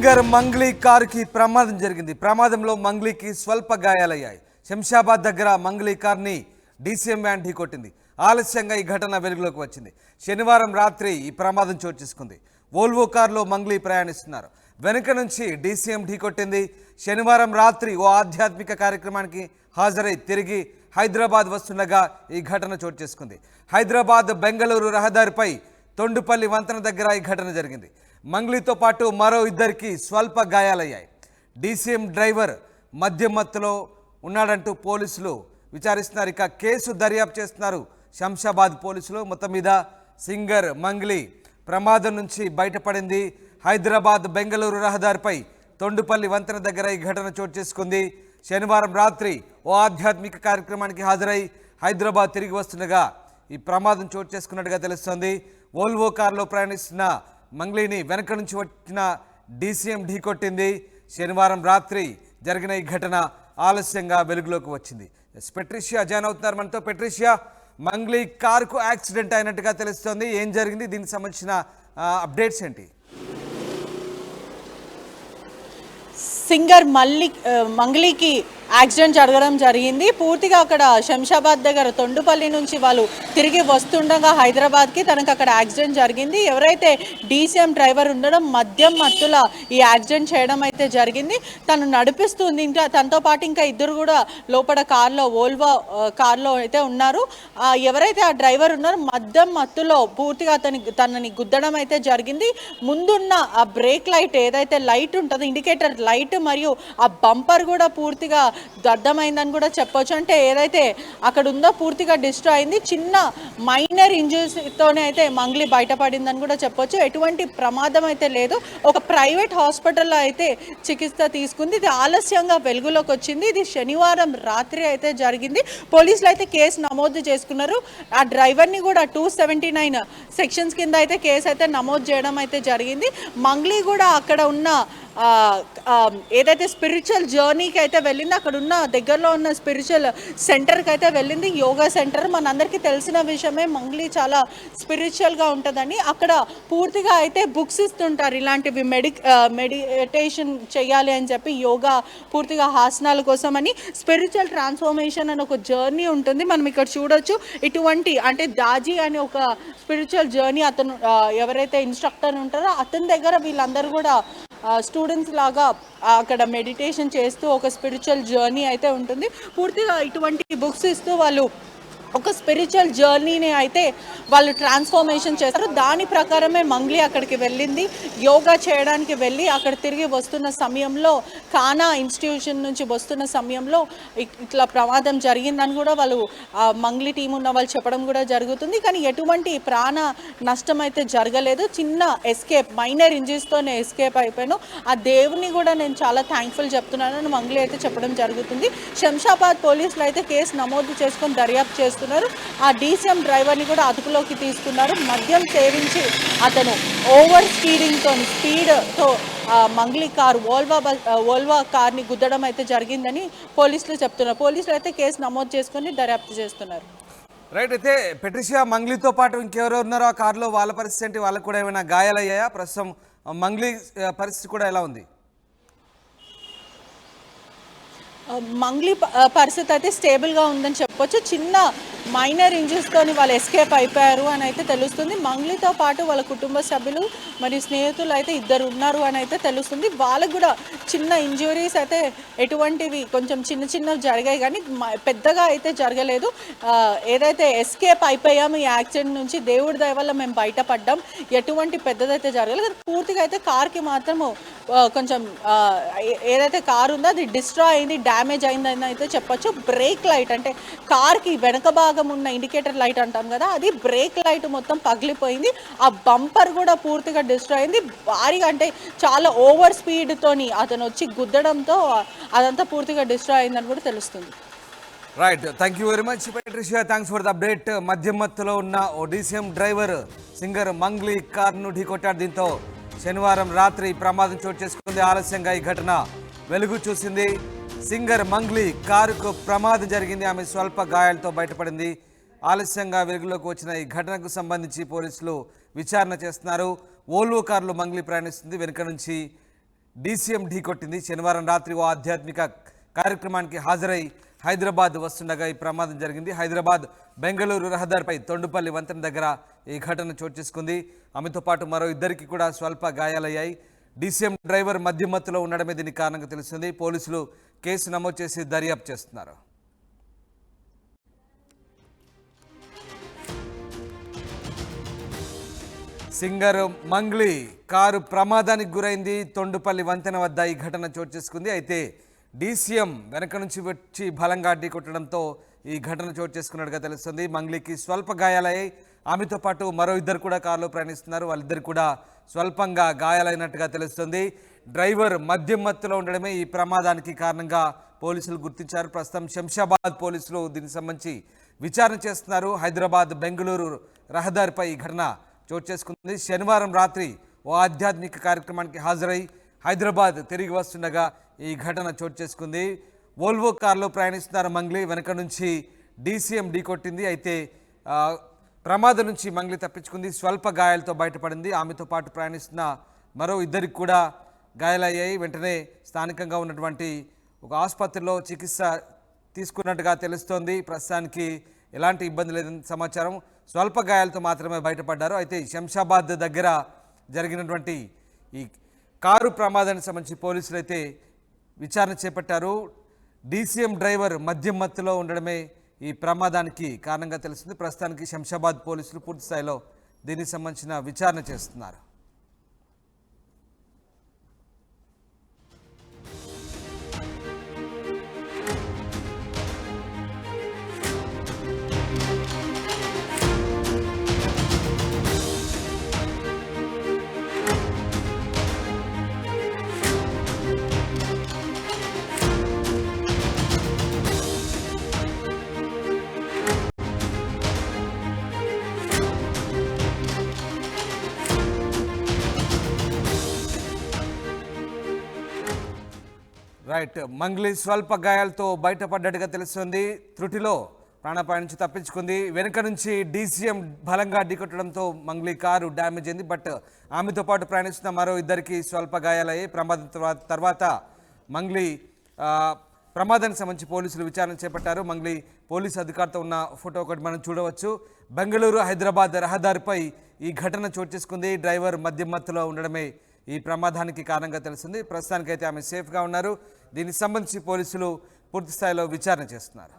Singer Mangli కారుకి ప్రమాదం జరిగింది. ప్రమాదంలో మంగ్లీకి స్వల్ప గాయాలయ్యాయి. శంషాబాద్ దగ్గర మంగ్లీ కార్ని డీసీఎం వ్యాన్ ఢీకొట్టింది. ఆలస్యంగా ఈ ఘటన వెలుగులోకి వచ్చింది. శనివారం రాత్రి ఈ ప్రమాదం చోటు చేసుకుంది. వోల్వో కారులో మంగ్లీ ప్రయాణిస్తున్నారు. వెనుక నుంచి డీసీఎం ఢీకొట్టింది. శనివారం రాత్రి ఓ ఆధ్యాత్మిక కార్యక్రమానికి హాజరై తిరిగి హైదరాబాద్ వస్తుండగా ఈ ఘటన చోటు చేసుకుంది. హైదరాబాద్ బెంగళూరు రహదారిపై తొండుపల్లి వంతెన దగ్గర ఈ ఘటన జరిగింది. మంగ్లీతో పాటు మరో ఇద్దరికి స్వల్ప గాయాలయ్యాయి. డీసీఎం డ్రైవర్ మద్యం మత్తులో ఉన్నాడంటూ పోలీసులు విచారిస్తున్నారు. ఇక కేసు దర్యాప్తు చేస్తున్నారు శంషాబాద్ పోలీసులు. మొత్తం మీద సింగర్ మంగ్లీ ప్రమాదం నుంచి బయటపడింది. హైదరాబాద్ బెంగళూరు రహదారిపై తొండుపల్లి వంతెన దగ్గర ఈ ఘటన చోటు చేసుకుంది. శనివారం రాత్రి ఓ ఆధ్యాత్మిక కార్యక్రమానికి హాజరై హైదరాబాద్ తిరిగి వస్తుండగా ఈ ప్రమాదం చోటు చేసుకున్నట్టుగా తెలుస్తోంది. వోల్వో కారులో ప్రయాణిస్తున్న మంగ్లీని వెనక నుంచి వచ్చిన డీసీఎం ఢీకొట్టింది. శనివారం రాత్రి జరిగిన ఈ ఘటన ఆలస్యంగా వెలుగులోకి వచ్చింది. పెట్రిషియా జాయిన్ అవుతున్నారు మనతో. పెట్రిషియా, మంగ్లీ కారుకు యాక్సిడెంట్ అయినట్టుగా తెలుస్తోంది. ఏం జరిగింది, దీనికి సంబంధించిన అప్డేట్స్ ఏంటి? సింగర్ మంగ్లీకి యాక్సిడెంట్ జరగడం జరిగింది. పూర్తిగా అక్కడ శంషాబాద్ దగ్గర తొండుపల్లి నుంచి వాళ్ళు తిరిగి వస్తుండగా హైదరాబాద్కి తనకు అక్కడ యాక్సిడెంట్ జరిగింది. ఎవరైతే డీసీఎం డ్రైవర్ ఉండడం మద్యం మత్తుల ఈ యాక్సిడెంట్ చేయడం అయితే జరిగింది. తను నడిపిస్తుంది. ఇంకా తనతో పాటు ఇంకా ఇద్దరు కూడా లోపల కార్లో వోల్వో కార్లో అయితే ఉన్నారు. ఎవరైతే ఆ డ్రైవర్ ఉన్నారో మద్యం మత్తులో పూర్తిగా తనని గుద్దడం అయితే జరిగింది. ముందున్న ఆ బ్రేక్ లైట్ ఏదైతే లైట్ ఉంటుందో ఇండికేటర్ లైట్ మరియు ఆ బంపర్ కూడా పూర్తిగా దద్దమైందని కూడా చెప్పొచ్చు. అంటే ఏదైతే అక్కడ ఉందో పూర్తిగా డిస్ట్రాయ్ అయింది. చిన్న మైనర్ ఇంజరీస్తోనే అయితే మంగ్లీ బయటపడిందని కూడా చెప్పొచ్చు. ఎటువంటి ప్రమాదం అయితే లేదు. ఒక ప్రైవేట్ హాస్పిటల్లో అయితే చికిత్స తీసుకుంది. ఇది ఆలస్యంగా వెలుగులోకి వచ్చింది. ఇది శనివారం రాత్రి అయితే జరిగింది. పోలీసులు అయితే కేసు నమోదు చేసుకున్నారు. ఆ డ్రైవర్ని కూడా 279 సెక్షన్స్ కింద అయితే కేసు అయితే నమోదు చేయడం అయితే జరిగింది. మంగ్లీ కూడా అక్కడ ఉన్న ఏదైతే స్పిరిచువల్ జర్నీకి అయితే వెళ్ళింది, అక్కడ ఉన్న దగ్గరలో ఉన్న స్పిరిచువల్ సెంటర్కి అయితే వెళ్ళింది. యోగా సెంటర్ మనందరికీ తెలిసిన విషయమే. మంగ్లీ చాలా స్పిరిచువల్గా ఉంటుందని అక్కడ పూర్తిగా అయితే బుక్స్ ఇస్తుంటారు. ఇలాంటివి మెడిటేషన్ చేయాలి అని చెప్పి యోగా పూర్తిగా ఆసనాల కోసం అని స్పిరిచువల్ ట్రాన్స్ఫర్మేషన్ అని ఒక జర్నీ ఉంటుంది. మనం ఇక్కడ చూడొచ్చు. ఇటువంటి అంటే దాజీ అని ఒక స్పిరిచువల్ జర్నీ అతను ఎవరైతే ఇన్స్ట్రక్టర్ ఉంటారో అతని దగ్గర వీళ్ళందరూ కూడా స్టూడెంట్స్ లాగా అక్కడ మెడిటేషన్ చేస్తూ ఒక స్పిరిచువల్ జర్నీ అయితే ఉంటుంది. పూర్తిగా ఇటువంటి బుక్స్ ఇస్తూ వాళ్ళు ఒక స్పిరిచువల్ జర్నీని అయితే వాళ్ళు ట్రాన్స్ఫర్మేషన్ చేస్తారు. దాని ప్రకారమే మంగ్లీ అక్కడికి వెళ్ళింది. యోగా చేయడానికి వెళ్ళి అక్కడ తిరిగి వస్తున్న సమయంలో కానా ఇన్స్టిట్యూషన్ నుంచి వస్తున్న సమయంలో ఇట్లా ప్రమాదం జరిగిందని కూడా వాళ్ళు మంగ్లీ టీం ఉన్న వాళ్ళు చెప్పడం కూడా జరుగుతుంది. కానీ ఎటువంటి ప్రాణ నష్టం అయితే జరగలేదు. చిన్న ఎస్కేప్, మైనర్ ఇంజరీస్తోనే ఎస్కేప్ అయిపోయాను. ఆ దేవుని కూడా నేను చాలా థ్యాంక్ఫుల్ చెప్తున్నానని మంగ్లీ అయితే చెప్పడం జరుగుతుంది. శంషాబాద్ పోలీసులు అయితే కేసు నమోదు చేసుకొని దర్యాప్తు చేస్తున్నారు. ఆ డీసీఎం డ్రైవర్ని కూడా అదుపులోకి తీసుకున్నారు. మద్యం సేవించి అతను ఓవర్ స్పీడ్తో మంగ్లీ కారు వోల్వో కార్ని గుద్దడం అయితే జరిగిందని పోలీసులు చెప్తున్నారు. పోలీసులు అయితే కేసు నమోదు చేసుకొని దర్యాప్తు చేస్తున్నారు. రైట్. అయితే పెట్రిషియా, మంగ్లీతో పాటు ఇంకెవరెవరు ఉన్నారో ఆ కారులో, వాళ్ళ పరిస్థితి ఏంటి? వాళ్ళకు కూడా ఏమైనా గాయాలయ్యాయా? ప్రస్తుతం మంగ్లీ పరిస్థితి కూడా ఎలా ఉంది? మంగ్లీ పరిస్థితి అయితే స్టేబుల్గా ఉందని చెప్పొచ్చు. చిన్న మైనర్ ఇంజరీస్తోని వాళ్ళు ఎస్కేప్ అయిపోయారు అని అయితే తెలుస్తుంది. మంగ్లీతో పాటు వాళ్ళ కుటుంబ సభ్యులు మరియు స్నేహితులు అయితే ఇద్దరు ఉన్నారు అని అయితే తెలుస్తుంది. వాళ్ళకు కూడా చిన్న ఇంజురీస్ అయితే ఎటువంటివి కొంచెం చిన్నవి జరిగాయి కానీ పెద్దగా అయితే జరగలేదు. ఏదైతే ఎస్కేప్ అయిపోయాము ఈ యాక్సిడెంట్ నుంచి, దేవుడి దయ వల్ల మేము బయటపడ్డాం. ఎటువంటి పెద్దదైతే జరగలేదు. పూర్తిగా అయితే కార్కి మాత్రము కొంచెం ఏదైతే కారు ఉందో అది డిస్ట్రాయ్ అయింది, డ్యామేజ్ అయిందని అయితే చెప్పొచ్చు. బ్రేక్ లైట్ అంటే కార్కి వెనక భాగం ఉన్న ఇండికేటర్ లైట్ అంటాం కదా, అది బ్రేక్ లైట్ మొత్తం పగిలిపోయింది. ఆ బంపర్ కూడా పూర్తిగా డిస్ట్రాయ్ అయింది. భారీగా అంటే చాలా ఓవర్ స్పీడ్తోని అతను వచ్చి గుద్దడంతో అదంతా పూర్తిగా డిస్ట్రాయ్ అయిందని కూడా తెలుస్తుంది. Right. Thank you very much Patricia. Thanks for the update. మద్యం మత్తులో ఉన్న ఓ డీసీఎం డ్రైవర్ సింగర్ మంగ్లీ కార్ను ఢీకొట్టాడు. దీంతో శనివారం రాత్రి ప్రమాదం చోటు చేసుకుంది. ఆలస్యంగా ఈ ఘటన వెలుగు చూసింది. సింగర్ మంగ్లీ కారుకు ప్రమాదం జరిగింది. ఆమె స్వల్ప గాయాలతో బయటపడింది. ఆలస్యంగా వెలుగులోకి వచ్చిన ఈ ఘటనకు సంబంధించి పోలీసులు విచారణ చేస్తున్నారు. వోల్వో కారులో మంగ్లీ ప్రయాణిస్తుంది. వెనుక నుంచి డీసీఎం ఢీకొట్టింది. శనివారం రాత్రి ఓ ఆధ్యాత్మిక కార్యక్రమానికి హాజరై హైదరాబాద్ వస్తుండగా ఈ ప్రమాదం జరిగింది. హైదరాబాద్ బెంగళూరు రహదారిపై తొండుపల్లి వంతెన దగ్గర ఈ ఘటన చోటు చేసుకుంది. ఆమెతో పాటు మరో ఇద్దరికి కూడా స్వల్ప గాయాలయ్యాయి. డీసీఎం డ్రైవర్ మద్యమత్తులో ఉండడమే దీనికి కారణంగా తెలుస్తుంది. పోలీసులు కేసు నమోదు చేసి దర్యాప్తు చేస్తున్నారు. సింగర్ మంగ్లీ కారు ప్రమాదానికి గురైంది. తొండుపల్లి వంతెన వద్ద ఈ ఘటన చోటు చేసుకుంది. అయితే డీసీఎం వెనక నుంచి వచ్చి బలంగా ఢీకొట్టడంతో ఈ ఘటన చోటు చేసుకున్నట్టుగా తెలుస్తుంది. మంగ్లీకి స్వల్ప గాయాలయ్యాయి. ఆమెతో పాటు మరో ఇద్దరు కూడా కారులో ప్రయాణిస్తున్నారు. వాళ్ళిద్దరు కూడా స్వల్పంగా గాయాలైనట్టుగా తెలుస్తుంది. డ్రైవర్ మద్యం మత్తులో ఉండడమే ఈ ప్రమాదానికి కారణంగా పోలీసులు గుర్తించారు. ప్రస్తుతం శంషాబాద్ పోలీసులు దీనికి సంబంధించి విచారణ చేస్తున్నారు. హైదరాబాద్ బెంగళూరు రహదారిపై ఈ ఘటన చోటు చేసుకుంది. శనివారం రాత్రి ఓ ఆధ్యాత్మిక కార్యక్రమానికి హాజరై హైదరాబాద్ తిరిగి వస్తుండగా ఈ ఘటన చోటు చేసుకుంది. వోల్వో కారులో ప్రయాణిస్తున్నారు మంగ్లీ. వెనక నుంచి డీసీఎం ఢీకొట్టింది. అయితే ప్రమాదం నుంచి మంగ్లీ తప్పించుకుంది. స్వల్ప గాయాలతో బయటపడింది. ఆమెతో పాటు ప్రయాణిస్తున్న మరో ఇద్దరికి కూడా గాయాలయ్యాయి. వెంటనే స్థానికంగా ఉన్నటువంటి ఒక ఆసుపత్రిలో చికిత్స తీసుకున్నట్టుగా తెలుస్తోంది. ప్రస్తుతానికి ఎలాంటి ఇబ్బంది లేదని సమాచారం. స్వల్ప గాయాలతో మాత్రమే బయటపడ్డారు. అయితే శంషాబాద్ దగ్గర జరిగినటువంటి ఈ కారు ప్రమాదానికి సంబంధించి పోలీసులు అయితే విచారణ చేపట్టారు. డీసీఎం డ్రైవర్ మద్యం మత్తులో ఉండడమే ఈ ప్రమాదానికి కారణంగా తెలుస్తుంది. ప్రస్తుతానికి శంషాబాద్ పోలీసులు పూర్తి స్థాయిలో దీనికి సంబంధించిన విచారణ చేస్తున్నారు. రైట్, మంగ్లీ స్వల్ప గాయాలతో బయటపడ్డట్టుగా తెలుస్తుంది. త్రుటిలో ప్రాణాపాయం నుంచి తప్పించుకుంది. వెనుక నుంచి డీసీఎం బలంగా ఢీకొట్టడంతో మంగ్లీ కారు డ్యామేజ్ అయింది. బట్ ఆమెతో పాటు ప్రయాణిస్తున్న మరో ఇద్దరికి స్వల్ప గాయాలయ్యాయి. ప్రమాదం తర్వాత మంగ్లీ ప్రమాదానికి సంబంధించి పోలీసులు విచారణ చేపట్టారు. మంగ్లీ పోలీసు అధికారితో ఉన్న ఫోటో ఒకటి మనం చూడవచ్చు. బెంగళూరు హైదరాబాద్ రహదారిపై ఈ ఘటన చోటు చేసుకుంది. డ్రైవర్ మద్యం మత్తులో ఉండడమే ఈ ప్రమాదానికి కారణంగా తెలుస్తుంది. ప్రస్తుతానికైతే ఆమె సేఫ్గా ఉన్నారు. దీనికి సంబంధించి పోలీసులు పూర్తి స్థాయిలో విచారణ చేస్తున్నారు.